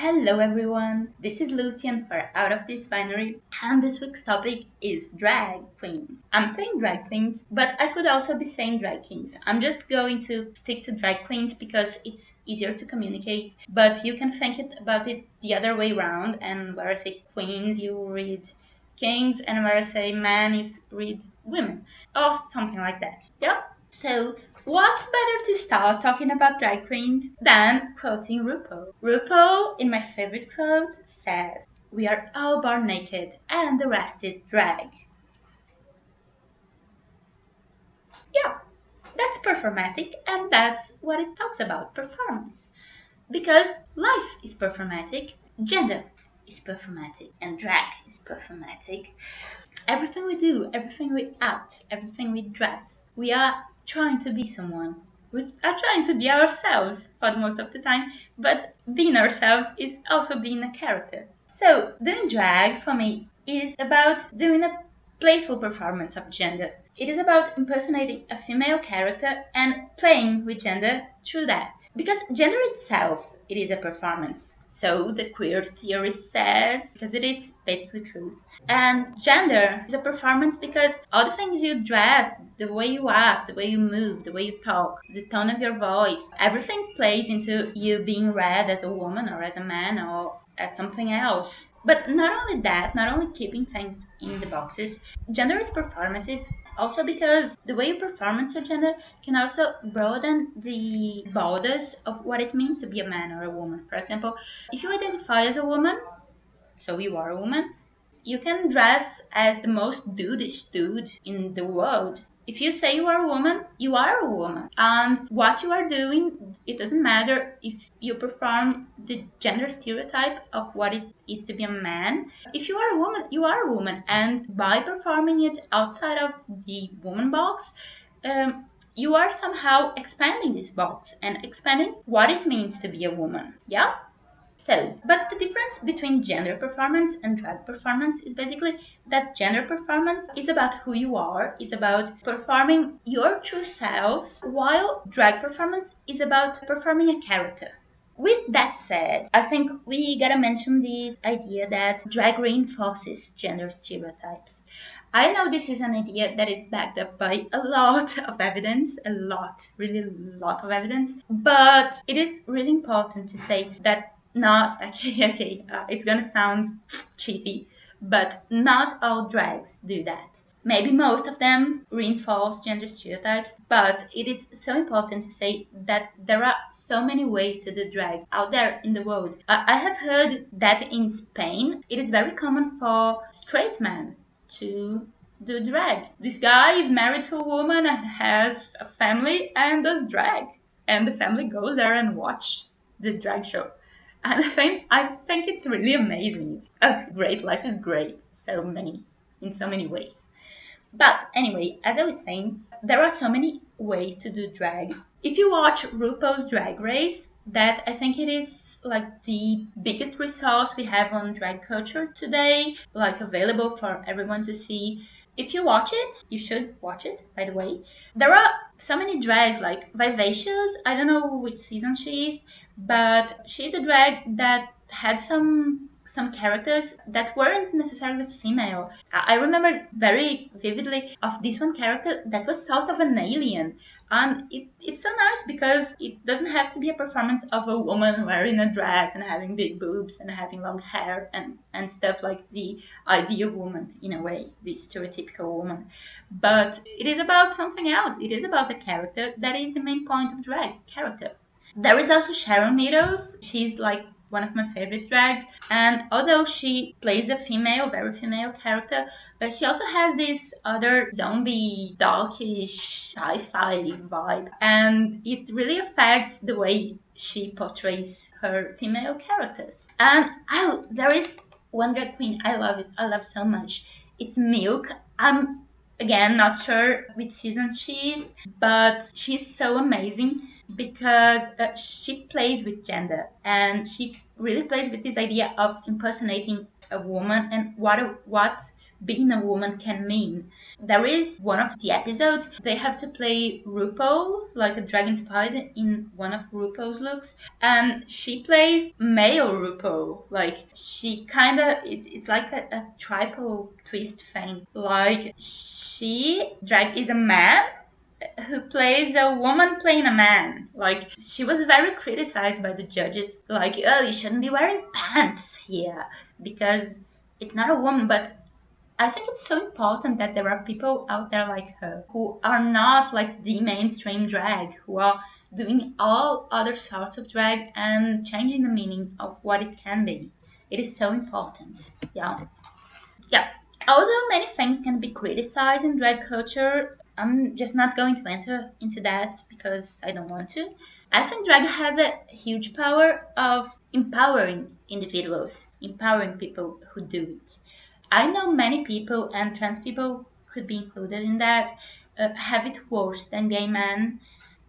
Hello everyone, this is Lucien for Out of This Binary, and this week's topic is drag queens. I'm saying drag queens, but I could also be saying drag kings. I'm just going to stick to drag queens because it's easier to communicate, but you can think about it the other way around, and where I say queens, you read kings, and where I say men, you read women, or something like that. Yeah? So, what's better to start talking about drag queens than quoting RuPaul? RuPaul, in my favorite quote, says, "We are all born naked, and the rest is drag." Yeah, that's performatic, and that's what it talks about performance. Because life is performatic, gender is performatic, and drag is performatic. Everything we do, everything we act, everything we dress, we are trying to be someone. We are trying to be ourselves for the most of the time, but being ourselves is also being a character. So, doing drag for me is about doing a playful performance of gender. It is about impersonating a female character and playing with gender through that. Because gender itself, it is a performance. So the queer theory says, because it is basically true. And gender is a performance because all the things you dress, the way you act, the way you move, the way you talk, the tone of your voice, everything plays into you being read as a woman or as a man or as something else. But not only that, not only keeping things in the boxes, gender is performative also because the way you perform your gender can also broaden the borders of what it means to be a man or a woman. For example, if you identify as a woman, so you are a woman, you can dress as the most dudeish dude in the world. If you say you are a woman, you are a woman. And what you are doing, it doesn't matter if you perform the gender stereotype of what it is to be a man. If you are a woman, you are a woman. And by performing it outside of the woman box, you are somehow expanding this box and expanding what it means to be a woman. Yeah? So, but the difference between gender performance and drag performance is basically that gender performance is about who you are, is about performing your true self, while drag performance is about performing a character. With that said, I think we gotta mention this idea that drag reinforces gender stereotypes. I know this is an idea that is backed up by a lot of evidence, a lot, really a lot of evidence, but it is really important to say that not, it's gonna sound cheesy, but not all drags do that. Maybe most of them reinforce gender stereotypes, but it is so important to say that there are so many ways to do drag out there in the world. I have heard that in Spain, it is very common for straight men to do drag. This guy is married to a woman and has a family and does drag. And the family goes there and watches the drag show. And I think it's really amazing. It's great. Life is great. In so many ways. But anyway, as I was saying, there are so many ways to do drag. If you watch RuPaul's Drag Race, that I think it is like the biggest resource we have on drag culture today, like available for everyone to see. If you watch it, you should watch it, by the way. There are so many drags, like Vivacious. I don't know which season she is, but she's a drag that had some characters that weren't necessarily female. I remember very vividly of this one character that was sort of an alien. And it's so nice because it doesn't have to be a performance of a woman wearing a dress and having big boobs and having long hair and stuff like the ideal woman, in a way, the stereotypical woman. But it is about something else. It is about a character that is the main point of drag character. There is also Sharon Needles. She's like one of my favorite drags. And although she plays a female, very female character, she also has this other zombie, darkish, sci-fi vibe. And it really affects the way she portrays her female characters. And oh, there is one drag queen. I love it. I love so much. It's Milk. I'm again not sure which season she is, but she's so amazing because she plays with gender and she really plays with this idea of impersonating a woman and what being a woman can mean. There is one of the episodes, they have to play RuPaul, like a drag inspired in one of RuPaul's looks, and she plays male RuPaul. Like, she kind of, it's like a triple twist thing. Like, she, drag is a man who plays a woman playing a man. Like, she was very criticized by the judges. Like, oh, you shouldn't be wearing pants here because it's not a woman. But I think it's so important that there are people out there like her who are not like the mainstream drag, who are doing all other sorts of drag and changing the meaning of what it can be. It is so important. Yeah. Yeah. Although many things can be criticized in drag culture, I'm just not going to enter into that because I don't want to. I think drag has a huge power of empowering individuals, empowering people who do it. I know many people, and trans people could be included in that, have it worse than gay men.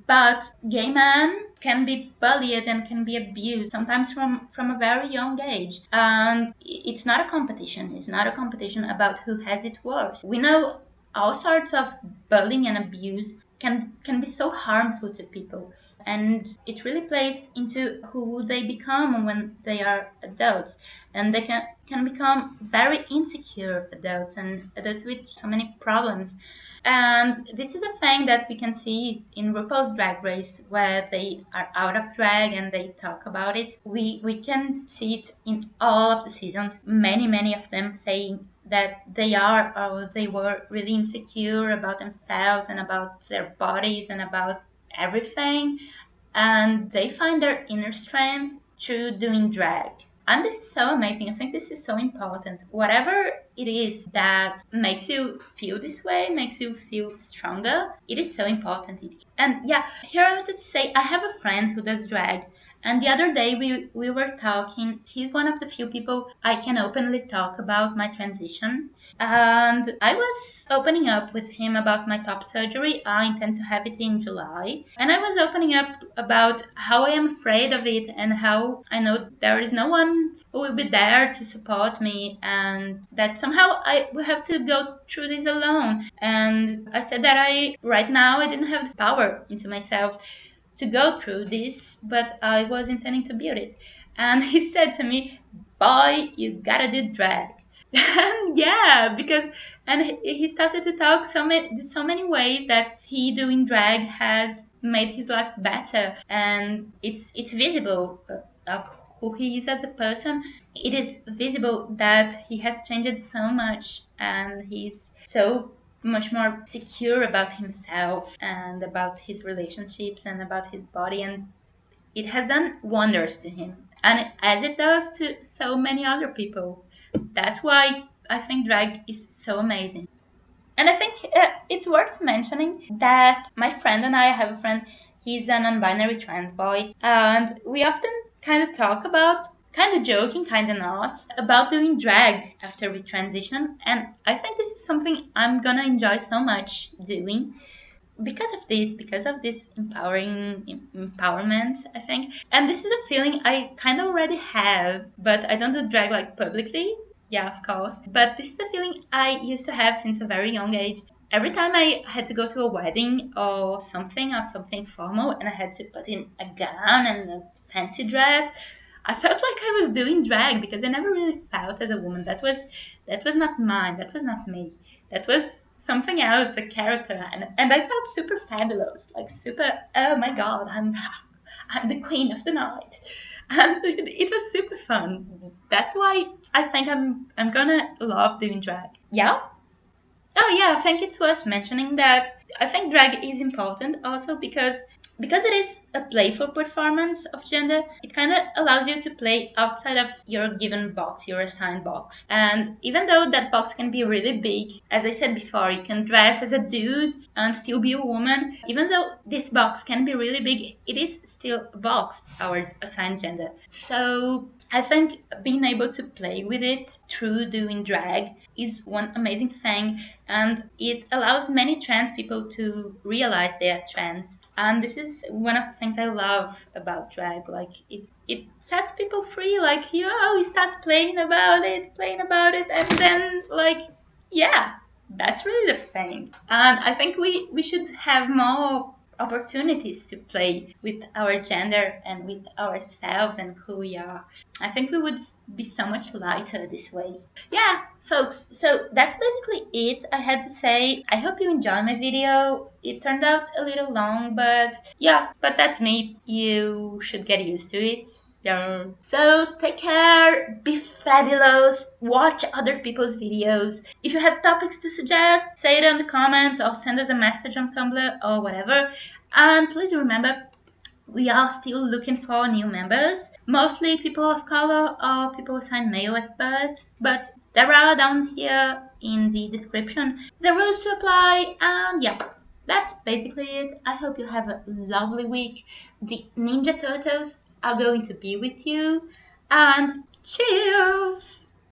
But gay men can be bullied and can be abused, sometimes from a very young age. And it's not a competition. It's not a competition about who has it worse. We know all sorts of bullying and abuse can be so harmful to people. And it really plays into who they become when they are adults. And they can become very insecure adults and adults with so many problems. And this is a thing that we can see in RuPaul's Drag Race, where they are out of drag and they talk about it. We can see it in all of the seasons. Many of them saying that they are or they were really insecure about themselves and about their bodies and about everything, and they find their inner strength through doing drag. And this is so amazing. I think this is so important. Whatever it is that makes you feel this way, makes you feel stronger, it is so important. And yeah, here I wanted to say I have a friend who does drag. And the other day we were talking. He's one of the few people I can openly talk about my transition. And I was opening up with him about my top surgery. I intend to have it in July. And I was opening up about how I am afraid of it and how I know there is no one who will be there to support me, and that somehow I will have to go through this alone. And I said that right now, I didn't have the power into myself to go through this, but I was intending to build it. And he said to me, "Boy, you gotta do drag." Yeah, because and he started to talk so many ways that he doing drag has made his life better, and it's visible of who he is as a person. It is visible that he has changed so much, and he's so much more secure about himself and about his relationships and about his body, and it has done wonders to him, and as it does to so many other people. That's why I think drag is so amazing. And I think it's worth mentioning that my friend and I have a friend, he's a non binary trans boy, and we often kind of talk about, kind of joking, kind of not, about doing drag after we transition. And I think this is something I'm gonna enjoy so much doing because of this empowerment, I think. And this is a feeling I kind of already have, but I don't do drag like publicly. Yeah, of course. But this is a feeling I used to have since a very young age. Every time I had to go to a wedding or something formal, and I had to put in a gown and a fancy dress, I felt like I was doing drag because I never really felt as a woman. That was not mine. That was not me. That was something else, a character, and I felt super fabulous, like super. Oh my god, I'm the queen of the night, and it was super fun. That's why I think I'm gonna love doing drag. Yeah. Oh yeah, I think it's worth mentioning that I think drag is important also because it is a playful performance of gender. It kind of allows you to play outside of your given box, your assigned box. And even though that box can be really big, as I said before, you can dress as a dude and still be a woman. Even though this box can be really big, it is still a box, our assigned gender. So I think being able to play with it through doing drag is one amazing thing, and it allows many trans people to realize they are trans. And this is one of the things I love about drag. Like it sets people free. Like you start playing about it, and then like Yeah, that's really the thing. And I think we should have more opportunities to play with our gender and with ourselves and who we are. I think we would be so much lighter this way. Yeah, folks, so that's basically it I had to say. I hope you enjoyed my video. It turned out a little long, but yeah, but that's me. You should get used to it. Yeah. So take care, be fabulous, watch other people's videos. If you have topics to suggest, say it in the comments or send us a message on Tumblr or whatever. And please remember, we are still looking for new members, mostly people of color or people assigned male at birth, but there are down here in the description the rules to apply, and yeah, that's basically it. I hope you have a lovely week. The Ninja Turtles are going to be with you, and cheers!